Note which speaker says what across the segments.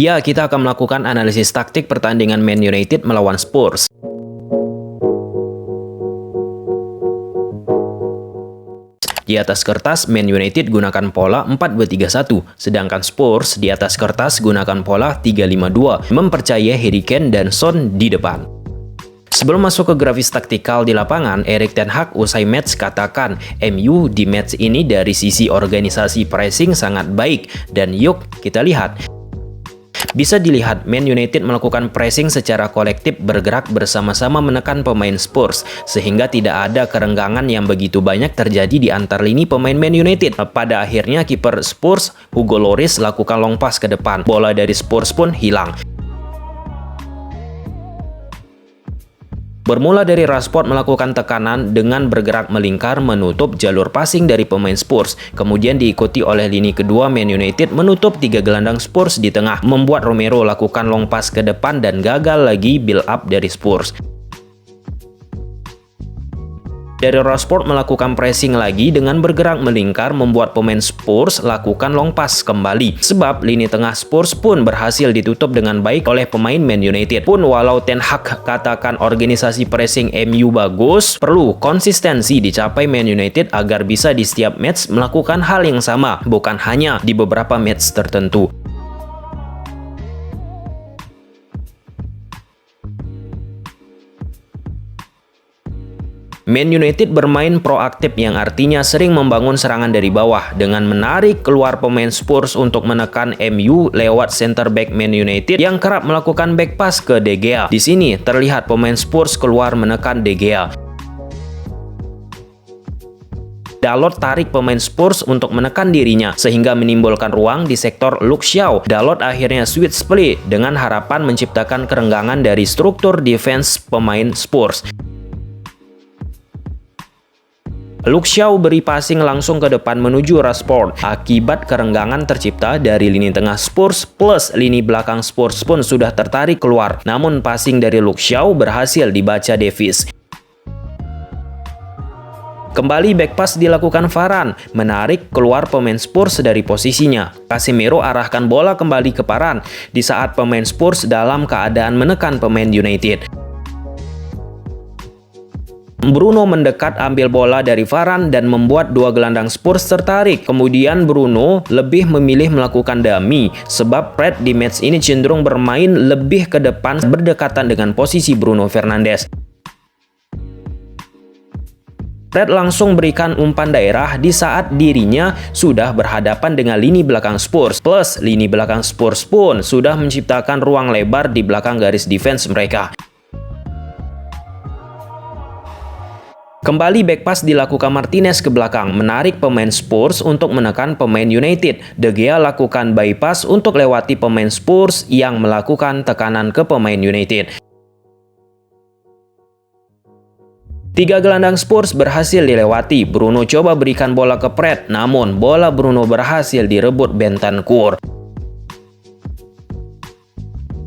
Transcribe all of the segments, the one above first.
Speaker 1: Ya, kita akan melakukan analisis taktik pertandingan Man United melawan Spurs. Di atas kertas, Man United gunakan pola 4-2-3-1, sedangkan Spurs di atas kertas gunakan pola 3-5-2, mempercayai Harry Kane dan Son di depan. Sebelum masuk ke grafis taktikal di lapangan, Erik ten Hag usai match katakan, MU di match ini dari sisi organisasi pressing sangat baik, dan yuk kita lihat. Bisa dilihat, Man United melakukan pressing secara kolektif bergerak bersama-sama menekan pemain Spurs, sehingga tidak ada kerenggangan yang begitu banyak terjadi di antar lini pemain Man United. Pada akhirnya, kiper Spurs, Hugo Lloris, lakukan long pass ke depan. Bola dari Spurs pun hilang. Bermula dari Rashford melakukan tekanan dengan bergerak melingkar menutup jalur passing dari pemain Spurs. Kemudian diikuti oleh lini kedua Man United menutup 3 gelandang Spurs di tengah, membuat Romero lakukan long pass ke depan dan gagal lagi build up dari Spurs. Dari Rashford melakukan pressing lagi dengan bergerak melingkar membuat pemain Spurs lakukan long pass kembali. Sebab lini tengah Spurs pun berhasil ditutup dengan baik oleh pemain Man United. Pun walau Ten Hag katakan organisasi pressing MU bagus, perlu konsistensi dicapai Man United agar bisa di setiap match melakukan hal yang sama, bukan hanya di beberapa match tertentu. Man United bermain proaktif yang artinya sering membangun serangan dari bawah dengan menarik keluar pemain Spurs untuk menekan MU lewat center back Man United yang kerap melakukan back pass ke De Gea. Di sini terlihat pemain Spurs keluar menekan De Gea. Dalot tarik pemain Spurs untuk menekan dirinya sehingga menimbulkan ruang di sektor Luke Shaw. Dalot akhirnya switch play dengan harapan menciptakan kerenggangan dari struktur defense pemain Spurs. Luke Shaw beri passing langsung ke depan menuju Rashford. Akibat kerenggangan tercipta dari lini tengah Spurs plus lini belakang Spurs pun sudah tertarik keluar. Namun passing dari Luke Shaw berhasil dibaca Davies. Kembali back pass dilakukan Varane, menarik keluar pemain Spurs dari posisinya. Casemiro arahkan bola kembali ke Varane di saat pemain Spurs dalam keadaan menekan pemain United. Bruno mendekat ambil bola dari Varane dan membuat 2 gelandang Spurs tertarik. Kemudian Bruno lebih memilih melakukan dummy sebab Fred di match ini cenderung bermain lebih ke depan berdekatan dengan posisi Bruno Fernandes. Fred langsung berikan umpan daerah di saat dirinya sudah berhadapan dengan lini belakang Spurs. Plus lini belakang Spurs pun sudah menciptakan ruang lebar di belakang garis defense mereka. Kembali back pass dilakukan Martinez ke belakang, menarik pemain Spurs untuk menekan pemain United. De Gea lakukan bypass untuk lewati pemain Spurs yang melakukan tekanan ke pemain United. 3 gelandang Spurs berhasil dilewati. Bruno coba berikan bola ke Fred, namun bola Bruno berhasil direbut Bentancur.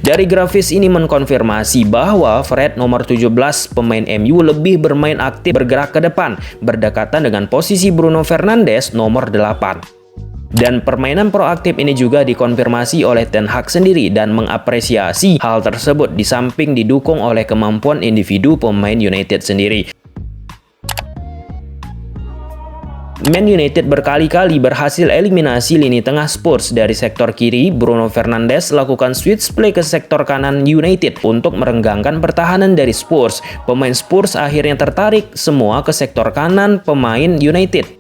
Speaker 1: Dari grafis ini mengkonfirmasi bahwa Fred nomor 17 pemain MU lebih bermain aktif bergerak ke depan berdekatan dengan posisi Bruno Fernandes nomor 8. Dan permainan proaktif ini juga dikonfirmasi oleh Ten Hag sendiri dan mengapresiasi hal tersebut di samping didukung oleh kemampuan individu pemain United sendiri. Man United berkali-kali berhasil eliminasi lini tengah Spurs. Dari sektor kiri, Bruno Fernandes lakukan switch play ke sektor kanan United untuk merenggangkan pertahanan dari Spurs. Pemain Spurs akhirnya tertarik semua ke sektor kanan pemain United.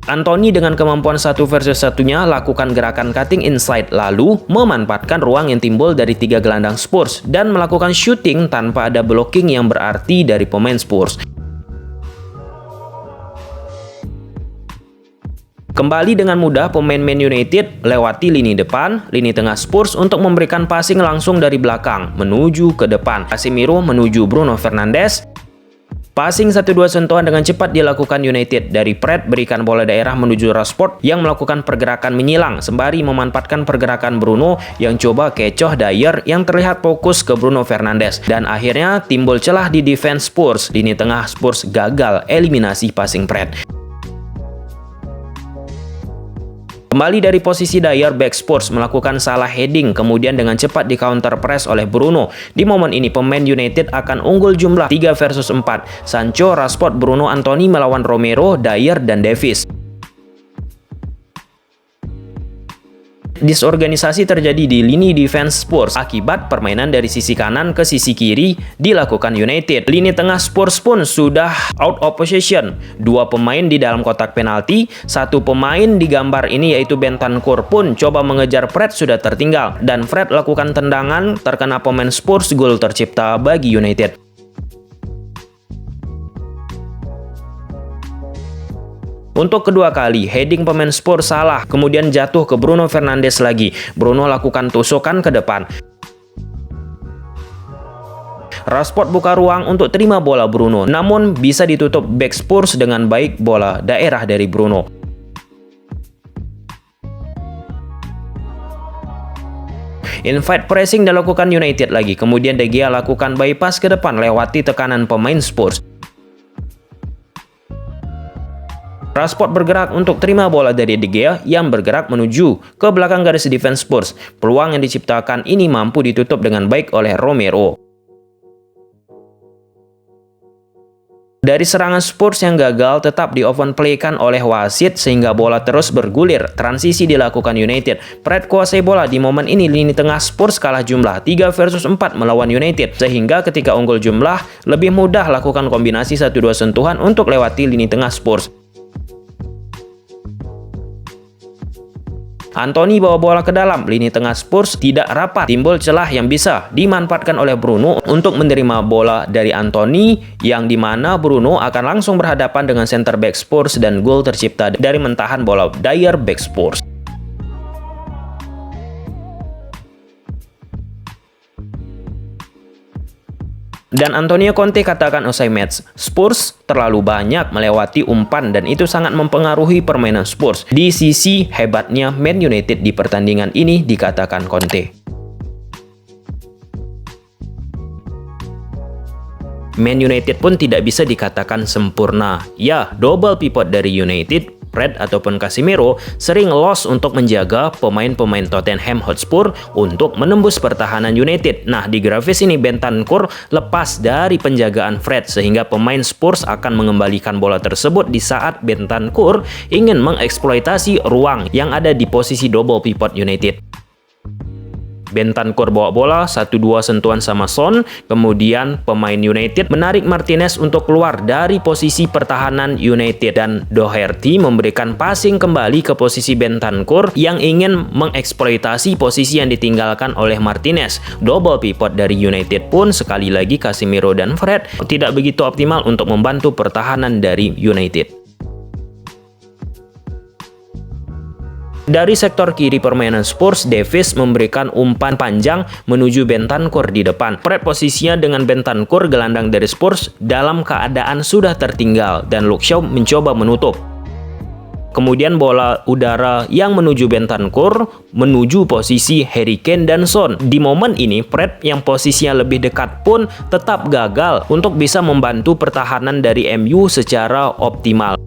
Speaker 1: Anthony dengan kemampuan 1 versus 1-nya lakukan gerakan cutting inside lalu memanfaatkan ruang yang timbul dari 3 gelandang Spurs dan melakukan shooting tanpa ada blocking yang berarti dari pemain Spurs. Kembali dengan mudah pemain Man United lewati lini depan, lini tengah Spurs untuk memberikan passing langsung dari belakang menuju ke depan. Casemiro menuju Bruno Fernandes. Passing 1-2 sentuhan dengan cepat dilakukan United. Dari Fred berikan bola daerah menuju Rashford yang melakukan pergerakan menyilang sembari memanfaatkan pergerakan Bruno yang coba kecoh Dyer yang terlihat fokus ke Bruno Fernandes. Dan akhirnya timbul celah di defense Spurs. Lini tengah Spurs gagal eliminasi passing Fred. Kembali dari posisi Dyer, back Spurs melakukan salah heading kemudian dengan cepat di counter press oleh Bruno. Di momen ini pemain United akan unggul jumlah 3 versus 4. Sancho, Rashford, Bruno, Anthony melawan Romero, Dyer, dan Davies. Disorganisasi terjadi di lini defense Spurs akibat permainan dari sisi kanan ke sisi kiri dilakukan United. Lini tengah Spurs pun sudah out of possession. 2 pemain di dalam kotak penalti, 1 pemain di gambar ini yaitu Bentancur pun coba mengejar Fred sudah tertinggal dan Fred lakukan tendangan terkena pemain Spurs, gol tercipta bagi United. Untuk kedua kali, heading pemain Spurs salah, kemudian jatuh ke Bruno Fernandes lagi. Bruno lakukan tusukan ke depan. Rashford buka ruang untuk terima bola Bruno, namun bisa ditutup back Spurs dengan baik bola daerah dari Bruno. Invite pressing dilakukan United lagi, kemudian De Gea lakukan bypass ke depan lewati tekanan pemain Spurs. Rashford bergerak untuk terima bola dari De Gea yang bergerak menuju ke belakang garis defense Spurs. Peluang yang diciptakan ini mampu ditutup dengan baik oleh Romero. Dari serangan Spurs yang gagal tetap di-open play-kan oleh wasit sehingga bola terus bergulir. Transisi dilakukan United. Fred kuasai bola. Di momen ini lini tengah Spurs kalah jumlah 3 versus 4 melawan United. Sehingga ketika unggul jumlah lebih mudah lakukan kombinasi 1-2 sentuhan untuk lewati lini tengah Spurs. Anthony bawa bola ke dalam, lini tengah Spurs tidak rapat, timbul celah yang bisa dimanfaatkan oleh Bruno untuk menerima bola dari Anthony, yang dimana Bruno akan langsung berhadapan dengan center back Spurs dan gol tercipta dari mentahan bola Dyer, back Spurs. Dan Antonio Conte katakan usai match, Spurs terlalu banyak melewati umpan dan itu sangat mempengaruhi permainan Spurs. Di sisi hebatnya Man United di pertandingan ini, dikatakan Conte. Man United pun tidak bisa dikatakan sempurna. Ya, double pivot dari United, Fred ataupun Casemiro sering loss untuk menjaga pemain-pemain Tottenham Hotspur untuk menembus pertahanan United. Nah, di grafis ini Bentancur lepas dari penjagaan Fred sehingga pemain Spurs akan mengembalikan bola tersebut di saat Bentancur ingin mengeksploitasi ruang yang ada di posisi double pivot United. Bentancur bawa bola, 1-2 sentuhan sama Son, kemudian pemain United menarik Martinez untuk keluar dari posisi pertahanan United dan Doherty memberikan passing kembali ke posisi Bentancur yang ingin mengeksploitasi posisi yang ditinggalkan oleh Martinez. Double pivot dari United pun sekali lagi Casemiro dan Fred tidak begitu optimal untuk membantu pertahanan dari United. Dari sektor kiri permainan Spurs, Davies memberikan umpan panjang menuju Bentancur di depan. Fred posisinya dengan Bentancur, gelandang dari Spurs, dalam keadaan sudah tertinggal dan Luke Shaw mencoba menutup. Kemudian bola udara yang menuju Bentancur menuju posisi Harry Kane dan Son. Di momen ini, Fred yang posisinya lebih dekat pun tetap gagal untuk bisa membantu pertahanan dari MU secara optimal.